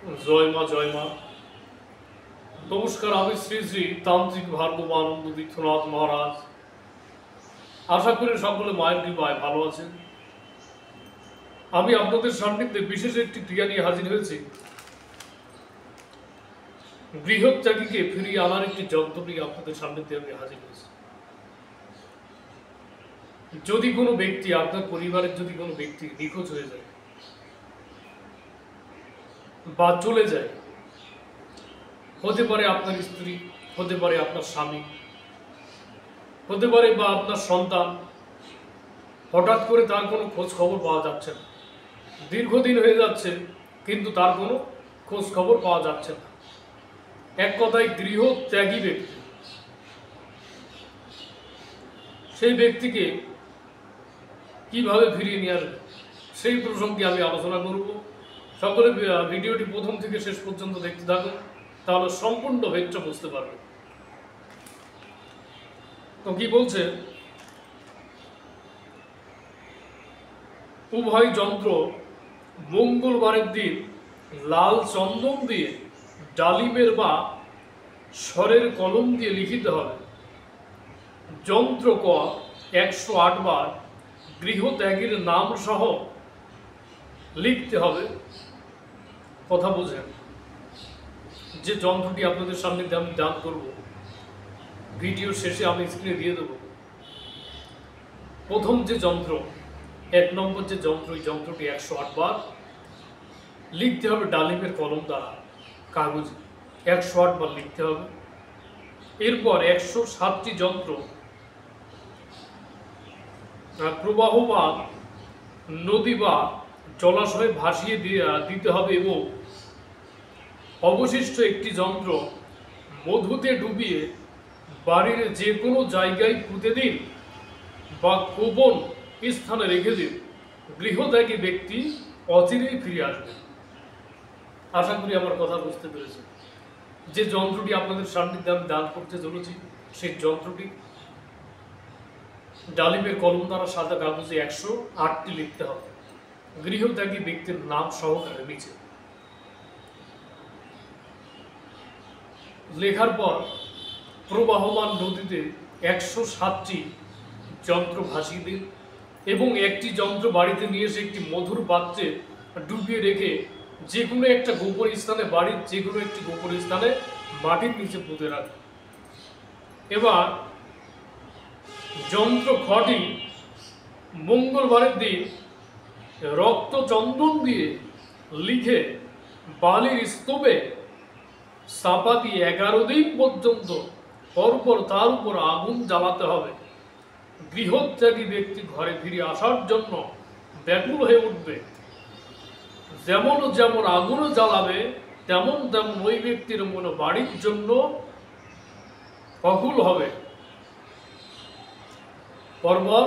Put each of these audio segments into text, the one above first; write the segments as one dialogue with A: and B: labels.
A: জয় মা জয় মা। নমস্কার, আমি শ্রী শ্রী তান্ত্রিক ভার্গবানন্দ তীর্থনাথ মহারাজ। আশা করি সকলে মায়ের কৃপায় ভালো আছেন। আমি আপনাদের সান্নিধ্যে বিশেষ একটি ক্রিয়া নিয়ে হাজির হয়েছি। গৃহত্যাগীকে ফিরিয়ে আনার একটি যন্ত্র নিয়ে আপনাদের সান্নিধ্যে আমি হাজির হয়েছি। যদি কোনো ব্যক্তি, আপনার পরিবারের যদি কোনো ব্যক্তি নিখোঁজ হয়ে যায় বা চলে যায়, হতে পারে আপনার স্ত্রী, হতে পারে আপনার স্বামী, হতে পারে বা আপনার সন্তান, হঠাৎ করে তার কোনো খোঁজ খবর পাওয়া যাচ্ছে না, দীর্ঘদিন হয়ে যাচ্ছে কিন্তু তার কোনো খোঁজ খবর পাওয়া যাচ্ছে না, এক কথায় গৃহত্যাগী ব্যক্তি, সেই ব্যক্তিকে কিভাবে ফিরিয়ে নিয়ে আসবে সেই প্রসঙ্গে আমি আলোচনা করব। সকলে ভিডিওটি প্রথম থেকে শেষ পর্যন্ত দেখতে থাকুন, তাহলে সম্পূর্ণ ভেদটা বুঝতে পারবে। তো কি বলছে, উভয় যন্ত্র মঙ্গলবারের দিন লাল চন্দন দিয়ে ডালিমের বা স্বরের কলম দিয়ে লিখিতে হবে। যন্ত্র ক 108 বার গৃহত্যাগীর নাম সহ লিখতে হবে। কথা বোঝেন, যে যন্ত্রটি আপনাদের সামনে আমি দান করব, ভিডিও শেষে আমি স্ক্রিনে দিয়ে দেব। প্রথম যে যন্ত্র, 1 নম্বর যে যন্ত্র, এই যন্ত্রটি 108 বার লিখতে হবে ডালিমের কলম দ্বারা, কাগজে 108 বার লিখতে হবে। এরপর 107টি যন্ত্র প্রবাহমান নদী বা জলাশয়ে ভাসিয়ে দিতে হবে এবং অবশিষ্ট একটি যন্ত্র মধুতে ডুবিয়ে বাড়ির যে কোনো জায়গায় পুঁতে দিন বা গোপন স্থানে রেখে দিন। গৃহত্যাগী ব্যক্তি অচিরেই ফিরে আসবে। আশা করি আমার কথা বুঝতে পেরেছেন। যে যন্ত্রটি আপনাদের সান্নিধ্যে আমি দান করতে চলেছি, সেই যন্ত্রটি ডালিমের কলম দ্বারা সাদা কাগজে 108টি লিখতে হবে, গৃহত্যাগী ব্যক্তির নাম সহকারে নিচে। লেখার পর প্রবাহমান নদীতে 107টি যন্ত্র ভাসিয়ে দিন এবং একটি যন্ত্র বাড়িতে নিয়ে এসে একটি মধুর পাত্রে ডুবিয়ে রেখে যে কোনো একটা গোপন স্থানে, বাড়ির যে কোনো একটি গোপন স্থানে মাটির নিচে পুঁতে রাখুন। এবার যন্ত্র খটি মঙ্গলবারের দিন রক্ত চন্দন দিয়ে লিখে বালির স্তূপে চাপা দিয়ে 11 দিন পর্যন্ত পরপর তার উপর আগুন জ্বালাতে হবে। গৃহত্যাগী ব্যক্তি ঘরে ফিরে আসার জন্য ব্যাকুল হয়ে উঠবে। যেমন যেমন আগুন জ্বালাবে তেমন তেমন ওই ব্যক্তির মনে বাড়ির জন্য অকুল হবে। পরপর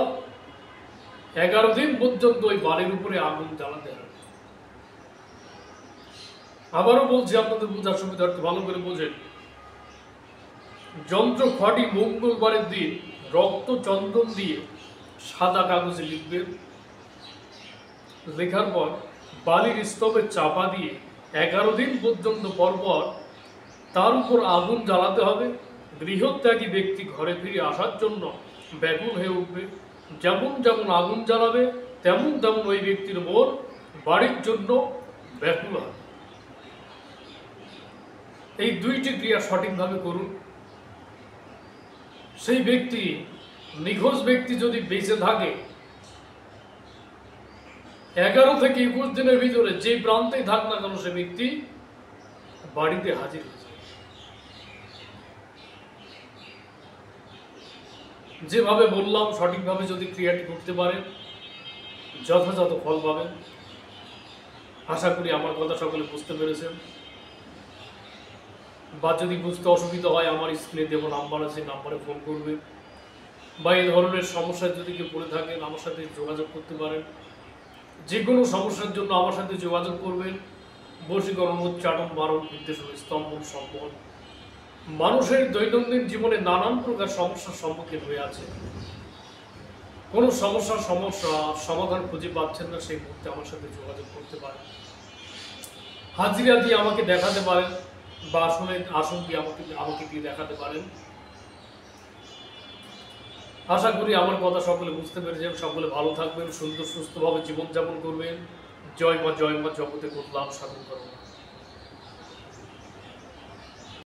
A: 11 দিন পর্যন্ত ওই বাড়ির উপরে আগুন জ্বালাতে হবে। আবারও বলছি, আপনাদের বোঝার সুবিধার্থে ভালো করে বোঝেন। যন্ত্র খটি মঙ্গলবারের দিন রক্ত চন্দন দিয়ে সাদা কাগজে লিখবেন। লেখার পর বালির স্তূপে চাপা দিয়ে 11 দিন পর্যন্ত পরপর তার উপর আগুন জ্বালাতে হবে। গৃহত্যাগী ব্যক্তি ঘরে ফিরে আসার জন্য ব্যাকুল হয়ে উঠবে। যেমন যেমন আগুন জ্বালাবে তেমন তেমন ওই ব্যক্তির মন বাড়ির জন্য ব্যাকুল হবে। এই দুইটি ক্রিয়া সঠিকভাবে করুন। সেই ব্যক্তি, নিখোঁজ ব্যক্তি যদি বেঁচে থাকে, 11 থেকে 21 দিনের ভিতরে যে প্রান্তেই থাক না কেন, সে ব্যক্তি বাড়িতে হাজির হয়েছে। যেভাবে বললাম সঠিকভাবে যদি ক্রিয়াটি করতে পারেন, যথাযথ ফল পাবেন। আশা করি আমার কথা সকলে বুঝতে পেরেছেন। বা যদি বুঝতে অসুবিধা হয়, আমার স্ক্রিনে দেবো নাম্বার আছে, নাম্বারে ফোন করবে। বা এই ধরনের সমস্যায় যদি কেউ পড়ে থাকেন, আমার সাথে যোগাযোগ করতে পারেন। যে কোনো সমস্যার জন্য আমার সাথে যোগাযোগ করবেন। বশীকরণ, উচ্চাটন, বারণ, নির্দেশন, স্তম্ভন, সম্বল। মানুষের দৈনন্দিন জীবনে নানান প্রকার সমস্যার সম্মুখীন হয়ে আছে। কোনো সমস্যার সমাধান খুঁজে পাচ্ছেন না, সেই মুহূর্তে আমার সাথে যোগাযোগ করতে পারেন। হাজিরা দিয়ে আমাকে দেখাতে পারেন, বা আসন দিয়ে আমাকে দিয়ে দেখাতে পারেন। আশা করি আমার কথা সকলে বুঝতে পেরেছেন। সকলে ভালো থাকবেন, সুন্দর সুস্থভাবে জীবনযাপন করবেন। জয় মা জগতে করলাম সাধন করো।